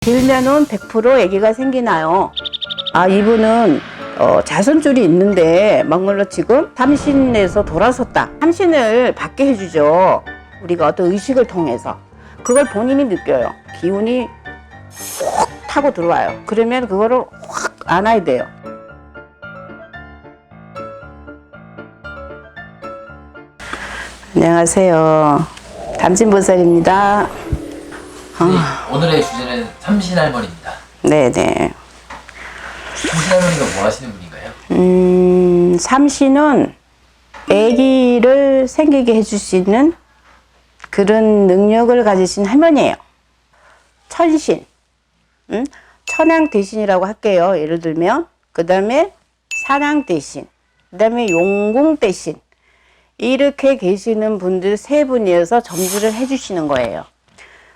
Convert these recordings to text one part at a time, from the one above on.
빌면은 100% 아기가 생기나요? 아, 이분은 자손줄이 있는데 막말로 지금 삼신에서 돌아섰다. 삼신을 받게 해주죠. 우리가 어떤 의식을 통해서. 그걸 본인이 느껴요. 기운이 훅 타고 들어와요. 그러면 그거를 확 안아야 돼요. 안녕하세요. 담진보살입니다. 네, 오늘의 주제는 삼신할머니입니다. 네네. 삼신할머니가 뭐 하시는 분인가요? 삼신은 아기를 생기게 해줄 수 있는 그런 능력을 가지신 할머니예요. 천신, 천왕대신이라고 할게요. 예를 들면 그 다음에 산왕대신, 그 다음에 용궁대신, 이렇게 계시는 분들 세 분이어서 점주를 해주시는 거예요.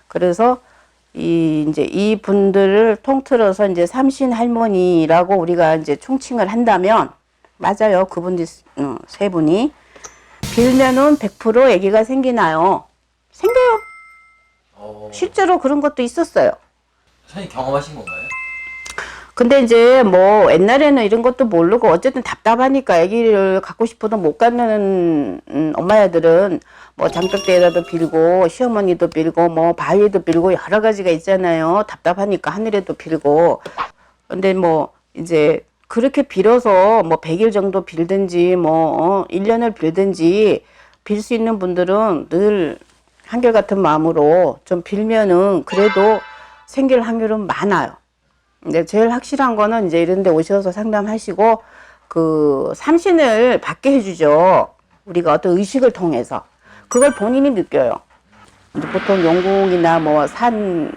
그래서 이 분들을 통틀어서 이제 삼신 할머니라고 우리가 이제 총칭을 한다면, 맞아요. 그분들 세 분이 빌면은 100% 아기가 생기나요? 생겨요. 실제로 그런 것도 있었어요. 선생님 경험하신 건가요? 근데 이제 뭐 옛날에는 이런 것도 모르고 어쨌든 답답하니까 아기를 갖고 싶어도 못 갖는 엄마들은 뭐 장독대에다도 빌고 시어머니도 빌고 뭐 바위에도 빌고 여러 가지가 있잖아요. 답답하니까 하늘에도 빌고. 근데 뭐 이제 그렇게 빌어서 뭐 100일 정도 빌든지 뭐 1년을 빌든지 빌 수 있는 분들은 늘 한결같은 마음으로 좀 빌면은 그래도 생길 확률은 많아요. 근데 제일 확실한 거는 이제 이런 데 오셔서 상담하시고 그 삼신을 받게 해주죠. 우리가 어떤 의식을 통해서. 그걸 본인이 느껴요. 보통 용궁이나 뭐 산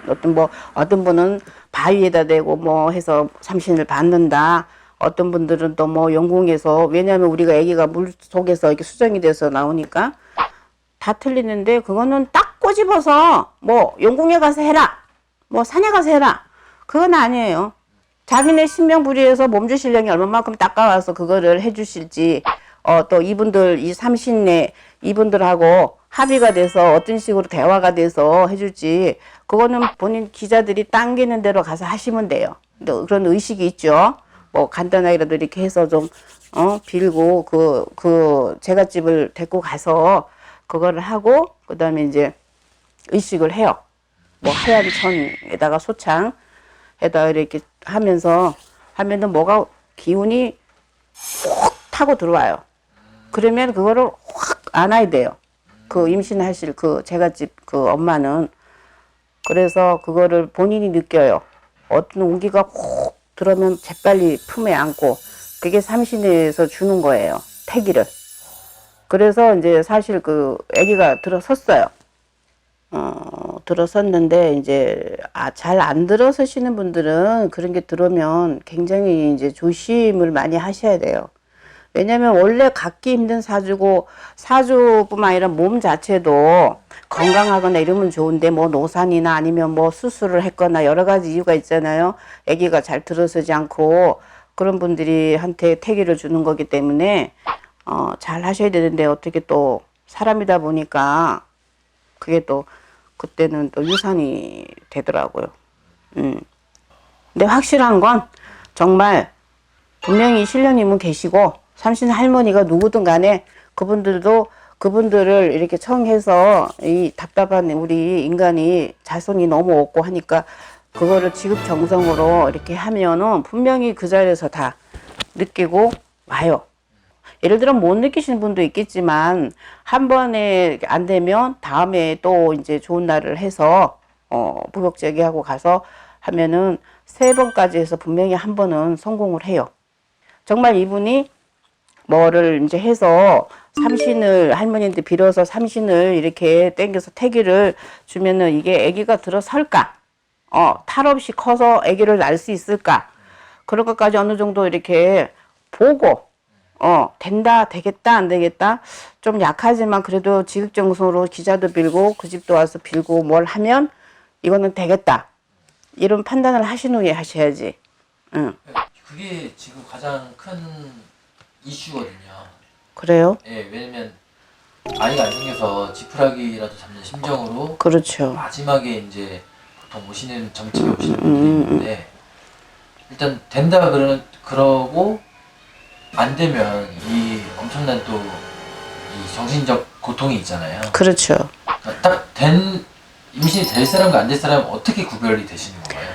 어떤 분은 바위에다 대고 뭐 해서 삼신을 받는다. 어떤 분들은 또 뭐 용궁에서, 왜냐하면 우리가 아기가 물 속에서 이렇게 수정이 돼서 나오니까 다 틀리는데, 그거는 딱 꼬집어서 뭐 용궁에 가서 해라, 뭐 산에 가서 해라, 그건 아니에요. 자기네 신명부리에서 몸주신령이 얼마만큼 닦아와서 그거를 해주실지, 또 이분들, 이 삼신내 이분들하고 합의가 돼서 어떤 식으로 대화가 돼서 해줄지, 그거는 본인 기자들이 당기는 대로 가서 하시면 돼요. 그런 의식이 있죠. 뭐 간단하게라도 이렇게 해서 좀 빌고 그 제갓집을 데리고 가서 그거를 하고, 그 다음에 이제 의식을 해요. 뭐 하얀 천에다가 소창에다가 이렇게 하면은 뭐가 기운이 훅 타고 들어와요. 그러면 그거를 확 안아야 돼요. 그 임신하실 그 제갓집 그 엄마는. 그래서 그거를 본인이 느껴요. 어떤 온기가 훅 들어오면 재빨리 품에 안고, 그게 삼신에서 주는 거예요. 태기를. 그래서 이제 사실 그 아기가 들어섰어요. 들어섰는데 이제 잘 안 들어서시는 분들은 그런 게 들어오면 굉장히 이제 조심을 많이 하셔야 돼요. 왜냐면 원래 갖기 힘든 사주고, 사주뿐만 아니라 몸 자체도 건강하거나 이러면 좋은데 뭐 노산이나 아니면 뭐 수술을 했거나 여러 가지 이유가 있잖아요. 아기가 잘 들어서지 않고, 그런 분들이 한테 태기를 주는 거기 때문에 잘 하셔야 되는데, 어떻게 또 사람이다 보니까 그게 또 그때는 또 유산이 되더라고요. 근데 확실한 건 정말 분명히 신령님은 계시고 삼신 할머니가 누구든 간에 그분들을 이렇게 청해서, 이 답답한 우리 인간이 자손이 너무 없고 하니까 그거를 지극정성으로 이렇게 하면은 분명히 그 자리에서 다 느끼고 와요. 예를 들어 못 느끼시는 분도 있겠지만, 한 번에 안 되면 다음에 또 이제 좋은 날을 해서 부격제기하고 가서 하면은 3번까지 해서 분명히 한 번은 성공을 해요. 정말 이분이 뭐를 이제 해서 삼신을 할머니한테 빌어서 삼신을 이렇게 땡겨서 태기를 주면은 이게 아기가 들어설까? 탈 없이 커서 아기를 낳을 수 있을까? 그런 것까지 어느 정도 이렇게 보고, 된다, 되겠다, 안 되겠다. 좀 약하지만 그래도 지극정성으로 기자도 빌고 그 집도 와서 빌고 뭘 하면 이거는 되겠다, 이런 판단을 하신 후에 하셔야지. 그게 지금 가장 큰 이슈거든요. 그래요? 예, 왜냐면 아이가 안 생겨서 지푸라기라도 잡는 심정으로 그렇죠. 마지막에 이제 보통 오시는 점집에 오시는 분들이 있는데 일단 된다 그러고 안 되면 이 엄청난 또 이 정신적 고통이 있잖아요. 그렇죠. 딱 임신이 될 사람과 안 될 사람 어떻게 구별이 되시는 건가요?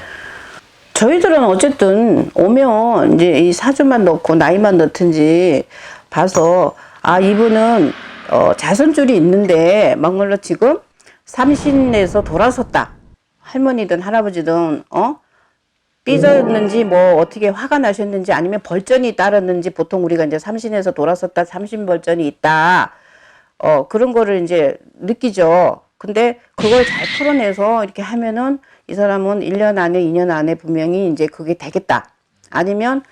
저희들은 어쨌든 오면 이제 이 사주만 넣고 나이만 넣든지 봐서 아 이분은 자손줄이 있는데 막말로 지금 삼신에서 돌아섰다. 할머니든 할아버지든 삐졌는지 뭐 어떻게 화가 나셨는지 아니면 벌전이 따랐는지 보통 우리가 이제 삼신에서 돌아섰다 삼신벌전이 있다 그런 거를 이제 느끼죠. 근데 그걸 잘 풀어내서 이렇게 하면은 이 사람은 1년 안에 2년 안에 분명히 이제 그게 되겠다. 아니면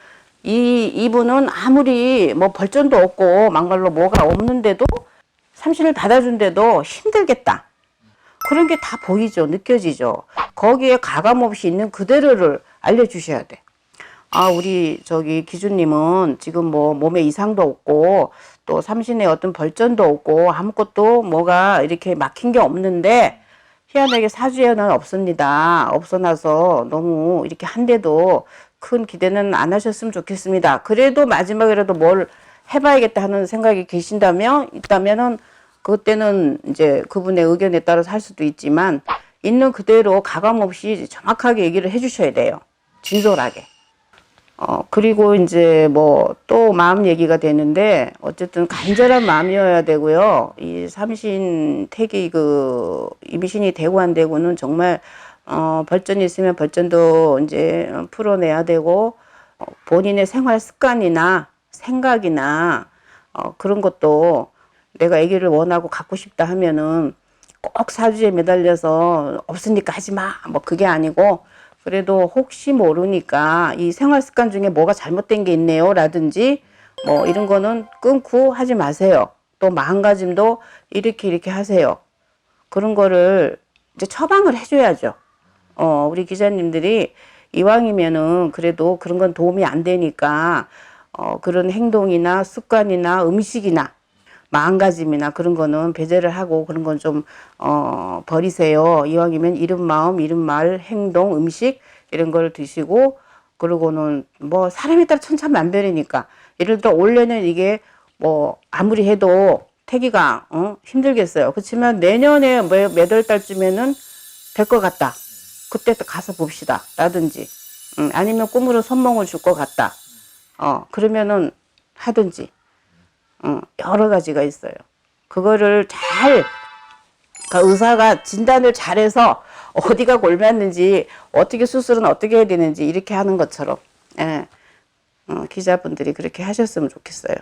이분은 아무리 뭐 벌전도 없고 막말로 뭐가 없는데도 삼신을 받아준데도 힘들겠다. 그런 게 다 보이죠. 느껴지죠. 거기에 가감 없이 있는 그대로를 알려주셔야 돼. 아, 우리 저기 기준님은 지금 뭐 몸에 이상도 없고 또 삼신에 어떤 벌전도 없고 아무것도 뭐가 이렇게 막힌 게 없는데 희한하게 사주에는 없습니다. 없어놔서 너무 이렇게 한데도 큰 기대는 안 하셨으면 좋겠습니다. 그래도 마지막이라도 뭘 해봐야겠다 하는 생각이 있다면은 그때는 이제 그분의 의견에 따라서 할 수도 있지만 있는 그대로 가감 없이 정확하게 얘기를 해주셔야 돼요. 진솔하게. 그리고 이제 뭐 또 마음 얘기가 되는데 어쨌든 간절한 마음이어야 되고요. 이 삼신 태기 임신이 되고 안 되고는 정말 벌전이 있으면 벌전도 이제 풀어내야 되고 본인의 생활 습관이나 생각이나 그런 것도 내가 아기를 원하고 갖고 싶다 하면은 꼭 사주에 매달려서 없으니까 하지 마. 뭐 그게 아니고 그래도 혹시 모르니까 이 생활 습관 중에 뭐가 잘못된 게 있네요. 라든지 뭐 이런 거는 끊고 하지 마세요. 또 마음가짐도 이렇게 하세요. 그런 거를 이제 처방을 해줘야죠. 우리 기자님들이 이왕이면은 그래도 그런 건 도움이 안 되니까 그런 행동이나 습관이나 음식이나 마음가짐이나 그런 거는 배제를 하고 그런 건 좀 버리세요. 이왕이면 이른 마음, 이른 말, 행동, 음식 이런 걸 드시고 그러고는 뭐 사람에 따라 천차만별이니까 예를 들어 올해는 이게 뭐 아무리 해도 태기가 힘들겠어요. 그렇지만 내년에 몇 월 달쯤에는 될 것 같다. 그때 또 가서 봅시다. 라든지 아니면 꿈으로 선몽을 줄 것 같다. 그러면은 하든지 여러 가지가 있어요. 그거를 의사가 진단을 잘해서 어디가 골맞는지 어떻게 수술은 어떻게 해야 되는지 이렇게 하는 것처럼 기자분들이 그렇게 하셨으면 좋겠어요.